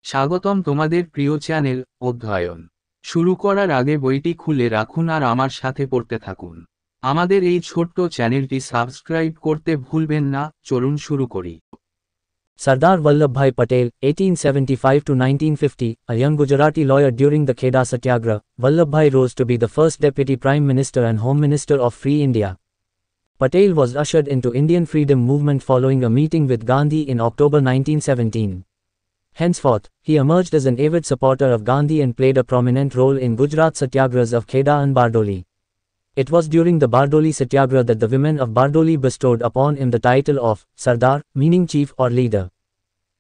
স্বাগতম তোমাদের প্রিয় চ্যানেল অধ্যয়ন শুরু করার আগে বইটি খুলে রাখুন আর আমার সাথে পড়তে থাকুন। আমাদের এই ছোট্ট চ্যানেলটি সাবস্ক্রাইব করতে ভুলবেন না। চলুন শুরু করি। Sardar Vallabhbhai Patel, 1875 to 1950, a young Gujarati lawyer during the Kheda Satyagraha, Vallabhbhai rose to be the first Deputy Prime Minister and Home Minister of Free India. Patel was ushered into Indian freedom movement following a meeting with Gandhi in October 1917. Henceforth, he emerged as an avid supporter of Gandhi and played a prominent role in Gujarat Satyagrahas of Kheda and Bardoli. It was during the Bardoli Satyagraha that the women of Bardoli bestowed upon him the title of Sardar, meaning chief or leader.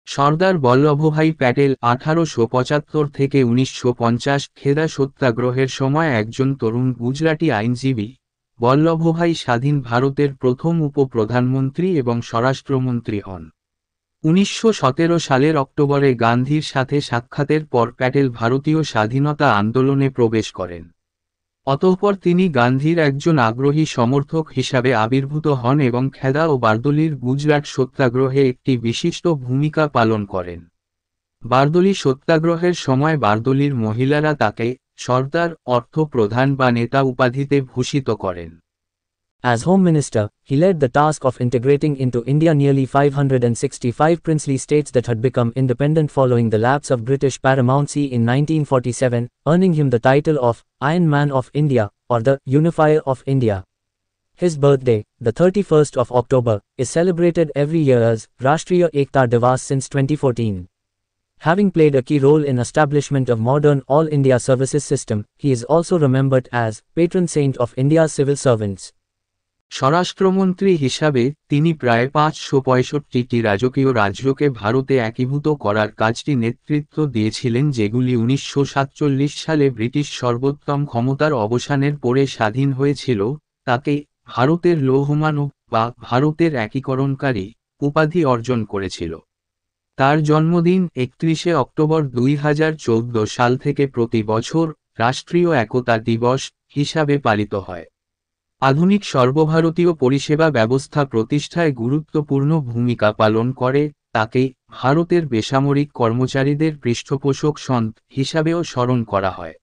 Sardar Vallabhbhai Patel 1875 থেকে 1950 খেদা সত্যাগ্রহের সময় একজন তরুণ গুজরাটি আইনজীবী। বল্লভভাই স্বাধীন ভারতের প্রথম উপ-প্রধানমন্ত্রী এবং স্বরাষ্ট্রমন্ত্রী হন। 1917 সালের অক্টোবরে গান্ধীর সাথে সাক্ষাতের পর প্যাটেল ভারতীয় স্বাধীনতা আন্দোলনে প্রবেশ করেন। অতঃপর তিনি গান্ধীর একজন আগ্রহী সমর্থক হিসাবে আবির্ভূত হন এবং খেদা ও বারদোলির গুজরাট সত্যাগ্রহে একটি বিশিষ্ট ভূমিকা পালন করেন। বারদোলি সত্যাগ্রহের সময় বারদোলির মহিলারা তাকে সর্দার অর্থ প্রধান বা নেতা উপাধিতে ভূষিত করেন। As Home Minister, he led the task of integrating into India nearly 565 princely states that had become independent following the lapse of British paramountcy in 1947, earning him the title of Iron Man of India, or the Unifier of India. His birthday, the 31st of October, is celebrated every year as Rashtriya Ekta Divas since 2014. Having played a key role in establishment of modern All India Services system, he is also remembered as Patron Saint of India's civil servants. স্বরাষ্ট্রমন্ত্রী হিসাবে তিনি প্রায় 565টি রাজকীয় রাজ্যকে ভারতে একীভূত করার কাজটি নেতৃত্ব দিয়েছিলেন, যেগুলি 1947 সালে ব্রিটিশ সর্বোত্তম ক্ষমতার অবসানের পরে স্বাধীন হয়েছিল। তাকে ভারতের লৌহমানব বা ভারতের একীকরণকারী উপাধি অর্জন করেছিল। তার জন্মদিন 31 অক্টোবর 2014 সাল থেকে প্রতি বছর রাষ্ট্রীয় একতা দিবস হিসাবে পালিত হয়। আধুনিক সর্বভারতীয় পরিষেবা ব্যবস্থা প্রতিষ্ঠায় গুরুত্বপূর্ণ ভূমিকা পালন করে। তাকে ভারতের বেসামরিক কর্মচারীদের পৃষ্ঠপোষক সন্ত হিসাবেও স্মরণ করা হয়।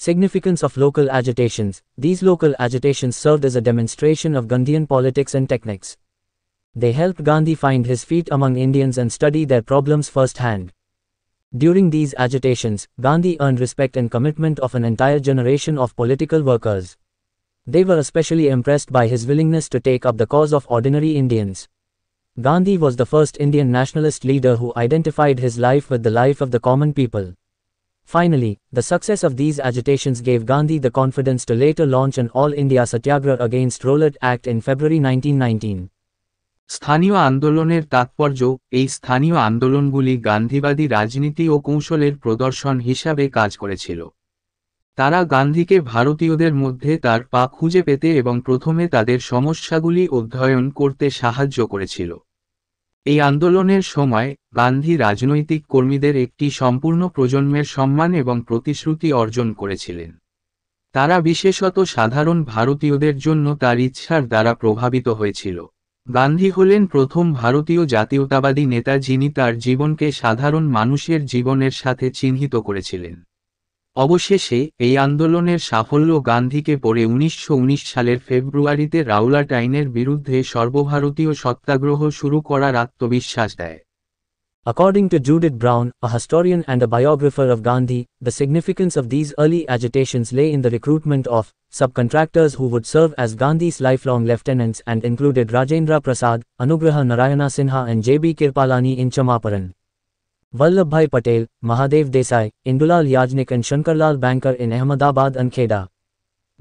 Significance of local agitations. These local agitations served as a demonstration of Gandhian politics and techniques. They helped Gandhi find his feet among Indians and study their problems firsthand. During these agitations, Gandhi earned respect and commitment of an entire generation of political workers. They were especially impressed by his willingness to take up the cause of ordinary Indians. Gandhi was the first Indian nationalist leader who identified his life with the life of the common people. Finally, the success of these agitations gave Gandhi the confidence to later launch an All India Satyagraha against Rowlatt Act in February 1919. স্থানীয় আন্দোলনের তাৎপর্য। এই স্থানীয় আন্দোলনগুলি গান্ধীবাদী রাজনীতি ও কৌশলের প্রদর্শন হিসাবে কাজ করেছিল। তারা গান্ধীকে ভারতীয়দের মধ্যে তার পা খুঁজে পেতে এবং প্রথমে তাদের সমস্যাগুলি অধ্যয়ন করতে সাহায্য করেছিল। এই আন্দোলনের সময় গান্ধী রাজনৈতিক কর্মীদের একটি সম্পূর্ণ প্রজন্মের সম্মান এবং প্রতিশ্রুতি অর্জন করেছিলেন। তারা বিশেষত সাধারণ ভারতীয়দের জন্য তার ইচ্ছার দ্বারা প্রভাবিত হয়েছিল। গান্ধী হলেন প্রথম ভারতীয় জাতীয়তাবাদী নেতা যিনি তার জীবনকে সাধারণ মানুষের জীবনের সাথে চিহ্নিত করেছিলেন। অবশেষে এই আন্দোলনের সাফল্য গান্ধীকে পরে 1919 সালের ফেব্রুয়ারিতে রাওলাট আইনের বিরুদ্ধে সর্বভারতীয় সত্যাগ্রহ শুরু করার আত্মবিশ্বাস দেয়। According to Judith Brown, a historian and a biographer of Gandhi, the significance of these early agitations lay in the recruitment of subcontractors who would serve as Gandhi's lifelong lieutenants and included Rajendra Prasad, Anugraha Narayana Sinha and J.B. Kirpalani in Chamaparan. Vallabhbhai Patel, Mahadev Desai, Indulal Yajnik and Shankarlal Bankar in Ahmedabad and Kheda.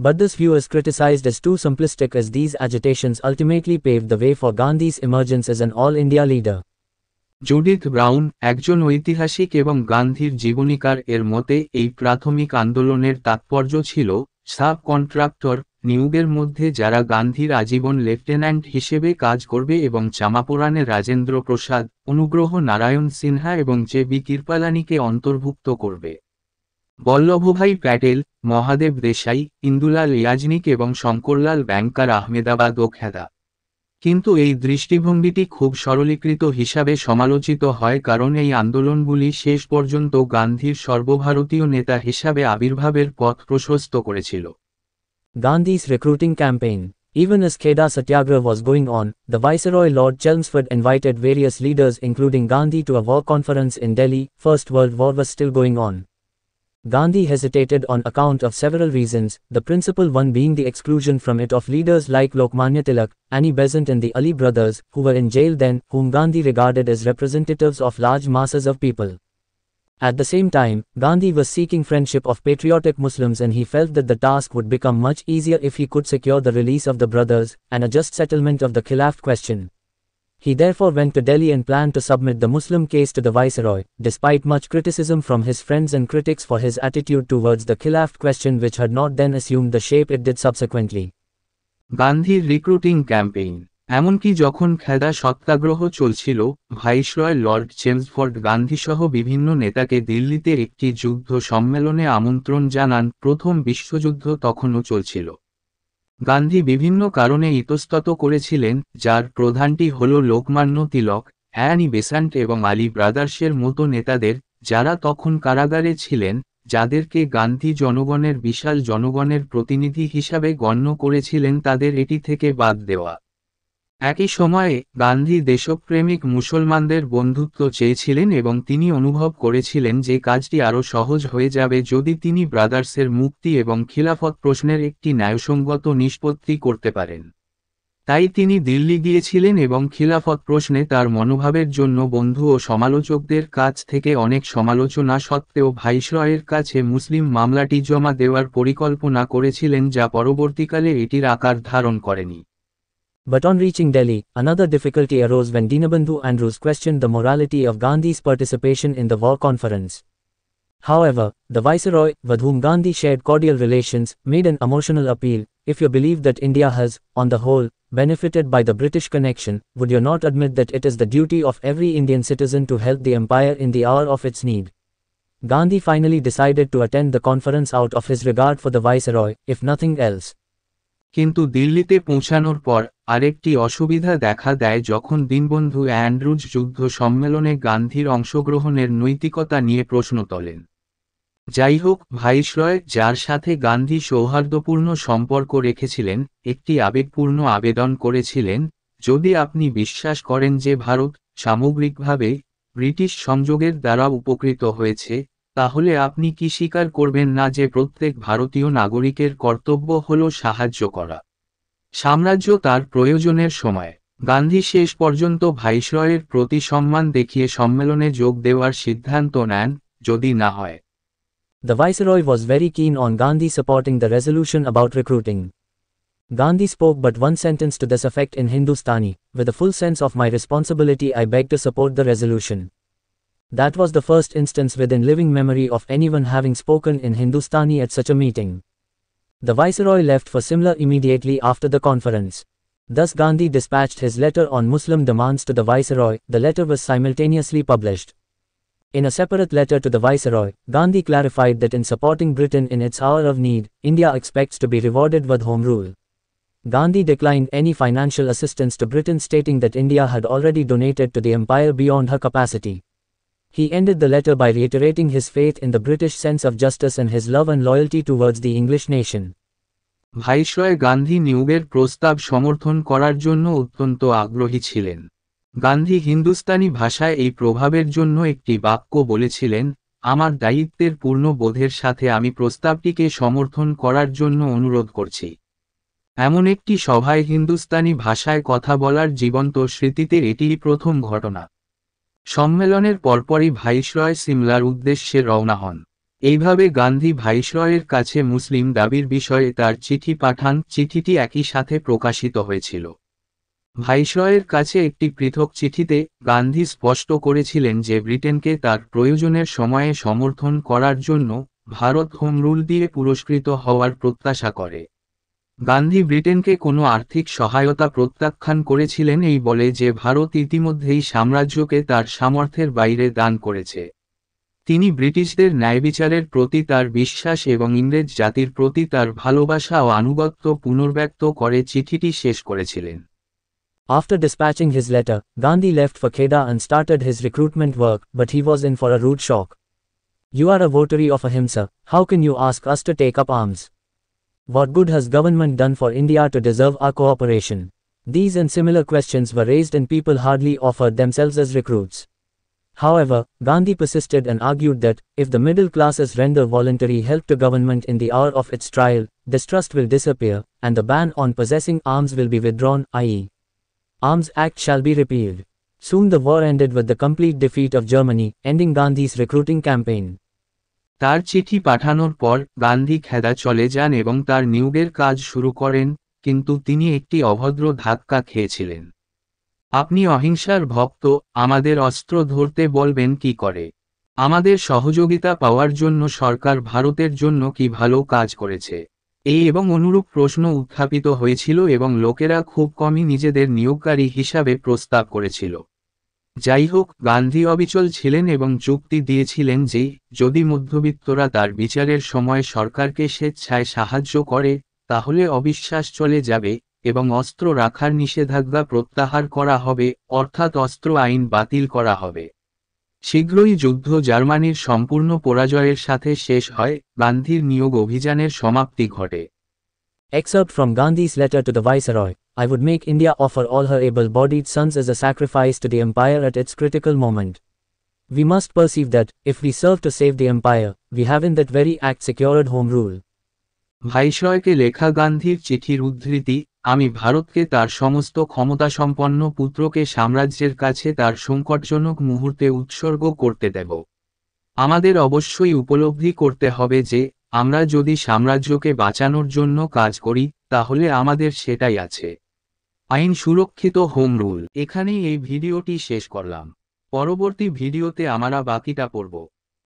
But this view is criticized as too simplistic, as these agitations ultimately paved the way for Gandhi's emergence as an all-India leader. Judith brown, একজন ঐতিহাসিক এবং গান্ধীর জীবনীকার, এর মতে এই প্রাথমিক আন্দোলনের তাৎপর্য ছিল সাব কন্ট্রাক্টর নিয়োগের মধ্যে যারা গান্ধীর আজীবন লেফটেন্যান্ট হিসেবে কাজ করবে এবং চামাপুরানে রাজেন্দ্র প্রসাদ, অনুগ্রহ নারায়ণ সিনহা এবং জে.বি. কৃপালানিকে অন্তর্ভুক্ত করবে। বল্লভভাই প্যাটেল, মহাদেব দেশাই, ইন্দুলাল ইয়াজনিক এবং শঙ্করলাল ব্যাংকার আহমেদাবাদ ও খেদা কিন্তু এই দৃষ্টিভঙ্গিটি খুব সরলীকৃত হিসাবে সমালোচিত হয় কারণ এই আন্দোলনগুলি শেষ পর্যন্ত গান্ধীর সর্বভারতীয় নেতা হিসাবে আবির্ভাবের পথ প্রশস্ত করেছিল। Gandhi's recruiting campaign. Even as Kheda Satyagraha was going on, the Viceroy Lord Chelmsford invited various leaders including Gandhi to a war conference in Delhi. First World War was still going on. Gandhi hesitated on account of several reasons, the principal one being the exclusion from it of leaders like Lokmanya Tilak, Annie Besant and the Ali brothers, who were in jail then, whom Gandhi regarded as representatives of large masses of people. At the same time, Gandhi was seeking friendship of patriotic Muslims and he felt that the task would become much easier if he could secure the release of the brothers, and a just settlement of the Khilafat question. He therefore went to Delhi and planned to submit the Muslim case to the Viceroy, despite much criticism from his friends and critics for his attitude towards the Khilafat question which had not then assumed the shape it did subsequently. গান্ধীর recruiting campaign. এমনকি যখন খেদা সত্যাগ্রহ চলছিল, viceroy Lord Chelmsford গান্ধীসহ বিভিন্ন নেতাকে দিল্লিতে একটি যুদ্ধ সম্মেলনে আমন্ত্রণ জানান। প্রথম বিশ্বযুদ্ধ তখনও চলছিল। গান্ধী বিভিন্ন কারণে ইতস্তত করেছিলেন, যার প্রধানটি হল লোকমান্য তিলক, অ্যানি বেসান্ট এবং আলী ব্রাদার্সের মতো নেতাদের, যারা তখন কারাগারে ছিলেন, যাদেরকে গান্ধী জনগণের বিশাল জনগণের প্রতিনিধি হিসাবে গণ্য করেছিলেন, তাদের এটি থেকে বাদ দেওয়া। একই সময়ে গান্ধী দেশপ্রেমিক মুসলমানদের বন্ধুত্ব চেয়েছিলেন এবং তিনি অনুভব করেছিলেন যে কাজটি আরও সহজ হয়ে যাবে যদি তিনি ব্রাদার্সের মুক্তি এবং খিলাফত প্রশ্নের একটি ন্যায়সঙ্গত নিষ্পত্তি করতে পারেন। তাই তিনি দিল্লি গিয়েছিলেন এবং খিলাফত প্রশ্নে তার মনোভাবের জন্য বন্ধু ও সমালোচকদের কাছ থেকে অনেক সমালোচনা সত্ত্বেও ভাইসরয়ের কাছে মুসলিম মামলাটি জমা দেওয়ার পরিকল্পনা করেছিলেন, যা পরবর্তীকালে এটির আকার ধারণ করেনি। But on reaching Delhi, another difficulty arose when Dinabandhu Andrews questioned the morality of Gandhi's participation in the war conference. However, the Viceroy, with whom Gandhi shared cordial relations, made an emotional appeal: if you believe that India has, on the whole, benefited by the British connection, would you not admit that it is the duty of every Indian citizen to help the empire in the hour of its need? Gandhi finally decided to attend the conference out of his regard for the Viceroy, if nothing else. কিন্তু দিল্লিতে পৌঁছানোর পর আরেকটি অসুবিধা দেখা দেয় যখন Dinabandhu Andrews যুদ্ধ সম্মেলনে গান্ধীর অংশগ্রহণের নৈতিকতা নিয়ে প্রশ্ন তোলেন। যাই হোক, ভাইসরয়, যার সাথে গান্ধী সৌহার্দ্যপূর্ণ সম্পর্ক রেখেছিলেন, একটি আবেগপূর্ণ আবেদন করেছিলেন: যদি আপনি বিশ্বাস করেন যে ভারত সামগ্রিকভাবে ব্রিটিশ সংযোগের দ্বারা উপকৃত হয়েছে, তাহলে আপনি কি স্বীকার করবেন না যে প্রত্যেক ভারতীয় নাগরিকের কর্তব্য হল সাহায্য করা সাম্রাজ্য তার প্রয়োজনের সময়? গান্ধী শেষ পর্যন্ত ভাইসরয়ের প্রতি সম্মান দেখিয়ে সম্মেলনে যোগ দেওয়ার সিদ্ধান্ত নেন, যদি না হয়। The Viceroy was very keen on Gandhi supporting the resolution about recruiting. Gandhi spoke but one sentence to this effect in Hindustani: with a full sense of my responsibility I beg to support the resolution. That was the first instance within living memory of anyone having spoken in Hindustani at such a meeting. The Viceroy left for Simla immediately after the conference. Thus Gandhi dispatched his letter on Muslim demands to the Viceroy. The letter was simultaneously published. In a separate letter to the Viceroy, Gandhi clarified that in supporting Britain in its hour of need, India expects to be rewarded with home rule. Gandhi declined any financial assistance to Britain, stating that India had already donated to the empire beyond her capacity. He ended the letter by reiterating his faith in the British sense of justice and his love and loyalty towards the English nation. Viceroy Gandhi নিয়োগের প্রস্তাব সমর্থন করার জন্য অত্যন্ত আগ্রহী ছিলেন। গান্ধী হিন্দুস্তানি ভাষায় এই প্রভাবের জন্য একটি বাক্য বলেছিলেন: আমার দায়িত্বের পূর্ণ বোধের সাথে আমি প্রস্তাবটিকে সমর্থন করার জন্য অনুরোধ করছি। এমন একটি সভায় হিন্দুস্তানি ভাষায় কথা বলার জীবন্ত স্মৃতিতে এটিই প্রথম ঘটনা। সম্মেলনের পরপরই ভাইসরয় সিমলার উদ্দেশ্যে রওনা হন। এইভাবে গান্ধী ভাইসরয়ের কাছে মুসলিম দাবির বিষয়ে তার চিঠি পাঠান। চিঠিটি একই সাথে প্রকাশিত হয়েছিল। ভাইসরয়ের কাছে একটি পৃথক চিঠিতে গান্ধী স্পষ্ট করেছিলেন যে ব্রিটেনকে তার প্রয়োজনের সময়ে সমর্থন করার জন্য ভারত হোম রুল দিয়ে পুরস্কৃত হওয়ার প্রত্যাশা করে। গান্ধী ব্রিটেনকে কোনো আর্থিক সহায়তা প্রত্যাখ্যান করেছিলেন এই বলে যে ভারত ইতিমধ্যেই সাম্রাজ্যকে তার সামর্থ্যের বাইরে দান করেছে। তিনি ব্রিটিশদের ন্যায়বিচারের প্রতি তার বিশ্বাস এবং ইংরেজ জাতির প্রতি তার ভালোবাসা ও আনুগত্য পুনর্ব্যক্ত করে চিঠিটি শেষ করেছিলেন। After dispatching his letter, Gandhi left for Kheda and started his recruitment work, but he was in for a rude shock. You are a votary of Ahimsa, how can you ask us to take up arms? What good has government done for India to deserve our cooperation? These and similar questions were raised and people hardly offered themselves as recruits. However, Gandhi persisted and argued that, if the middle classes render voluntary help to government in the hour of its trial, distrust will disappear, and the ban on possessing arms will be withdrawn, i.e. Arms Act shall be repealed. Soon the war ended with the complete defeat of Germany, ending Gandhi's recruiting campaign. তার চিঠি পাঠানোর পর গান্ধী খেদা চলে যান এবং তার নিয়োগের কাজ শুরু করেন, কিন্তু তিনি একটি অভদ্র ধাক্কা খেয়েছিলেন। আপনি অহিংসার ভক্ত, আমাদের অস্ত্র ধরতে বলবেন কি করে? আমাদের সহযোগিতা পাওয়ার জন্য সরকার ভারতের জন্য কি ভালো কাজ করেছে? এই এবং অনুরূপ প্রশ্ন উত্থাপিত হয়েছিল এবং লোকেরা খুব কমই নিজেদের নিয়োগকারী হিসাবে প্রস্তাব করেছিল। যাই হোক, গান্ধী অবিচল ছিলেন এবং যুক্তি দিয়েছিলেন যে, যদি মধ্যবিত্তরা তার বিচারের সময় সরকারকে স্বেচ্ছায় সাহায্য করে, তাহলে অবিশ্বাস চলে যাবে, এবং অস্ত্র রাখার নিষেধাজ্ঞা প্রত্যাহার করা হবে, অর্থাৎ অস্ত্র আইন বাতিল করা হবে। শীঘ্রই যুদ্ধ জার্মানির সম্পূর্ণ পরাজয়ের সাথে শেষ হয়, গান্ধীর নিয়োগ অভিযানের সমাপ্তি ঘটে। Excerpt from Gandhi's letter to the Viceroy. I would make India offer all her able-bodied sons as a sacrifice to the empire at its critical moment. We must perceive that, if we serve to save the empire, we have in that very act secured home rule. ভাইসরয়কে লেখা গান্ধীর চিঠির উদ্ধৃতি, আমি ভারতকে তার সমস্ত ক্ষমতাসম্পন্ন পুত্রকে সাম্রাজ্যের কাছে তার সংকটজনক মুহূর্তে উৎসর্গ করতে দেব। আমাদের অবশ্যই উপলব্ধি করতে হবে যে, আমরা যদি সাম্রাজ্যকে বাঁচানোর জন্য কাজ করি, তাহলে আমাদের সেটাই আছে। আইন সুরক্ষিত হোম রুল। এখানেই এই ভিডিওটি শেষ করলাম। পরবর্তী ভিডিওতে আমরা বাকিটা পড়ব।